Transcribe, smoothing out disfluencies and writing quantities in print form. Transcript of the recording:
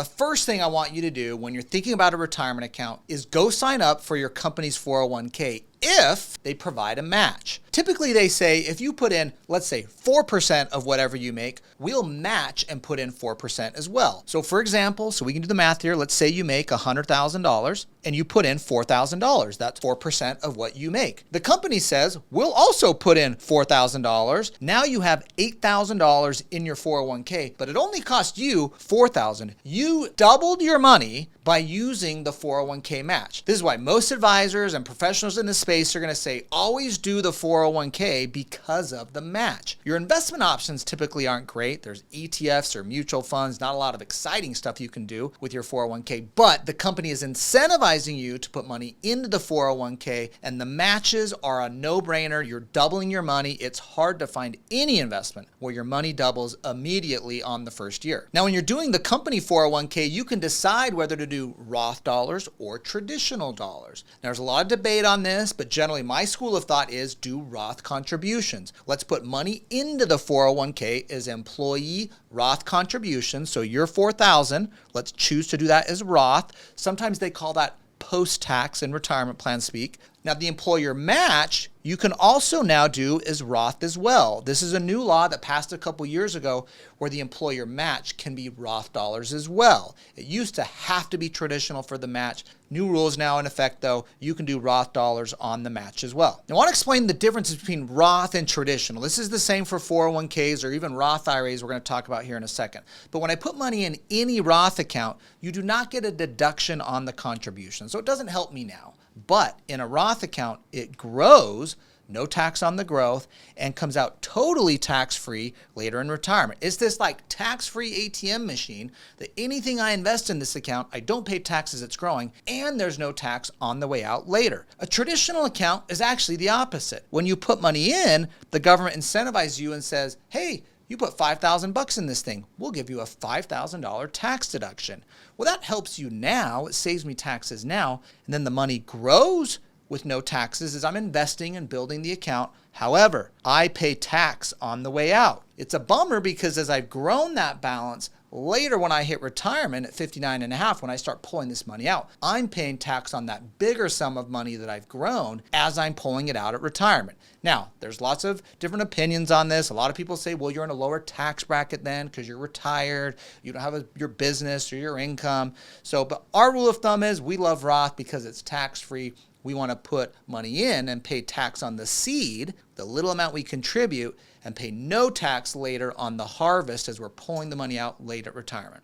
the first thing I want you to do when you're thinking about a retirement account is go sign up for your company's 401k if they provide a match. Typically they say if you put in, let's say 4% of whatever you make, we'll match and put in 4% as well. So for example, so we can do the math here. Let's say you make $100,000 and you put in $4,000. That's 4% of what you make. The company says, we'll also put in $4,000. Now you have $8,000 in your 401k, but it only cost you $4,000. You doubled your money by using the 401k match. This is why most advisors and professionals in this space are going to say, always do the 401k because of the match. Your investment options typically aren't great. There's ETFs or mutual funds, not a lot of exciting stuff you can do with your 401k, but the company is incentivizing you to put money into the 401k, and the matches are a no-brainer. You're doubling your money. It's hard to find any investment where your money doubles immediately on the first year. Now, when you're doing the company 401k, you can decide whether to do Roth dollars or traditional dollars. Now, there's a lot of debate on this, but generally my school of thought is do Roth contributions. Let's put money into the 401k as employee Roth contributions. So your $4,000, let's choose to do that as Roth. Sometimes they call that post-tax in retirement plan speak. Now, the employer match, you can also now do as Roth as well. This is a new law that passed a couple years ago where the employer match can be Roth dollars as well. It used to have to be traditional for the match. New rules now in effect, though. You can do Roth dollars on the match as well. Now, I want to explain the differences between Roth and traditional. This is the same for 401ks or even Roth IRAs we're going to talk about here in a second. But when I put money in any Roth account, you do not get a deduction on the contribution. So it doesn't help me now. But in a Roth account, it grows, no tax on the growth, and comes out totally tax-free later in retirement. It's this like tax-free ATM machine that anything I invest in this account, I don't pay tax as it's growing, and there's no tax on the way out later. A traditional account is actually the opposite. When you put money in, the government incentivizes you and says, hey, you put $5,000 in this thing, we'll give you a $5,000 tax deduction. Well, that helps you now. It saves me taxes now. And then the money grows with no taxes as I'm investing and building the account. However, I pay tax on the way out. It's a bummer because as I've grown that balance, later when I hit retirement at 59 and a half, when I start pulling this money out, I'm paying tax on that bigger sum of money that I've grown as I'm pulling it out at retirement. Now, there's lots of different opinions on this. A lot of people say, well, you're in a lower tax bracket then because you're retired, you don't have your business or your income. But our rule of thumb is we love Roth because it's tax-free. We want to put money in and pay tax on the seed, the little amount we contribute, and pay no tax later on the harvest as we're pulling the money out late at retirement.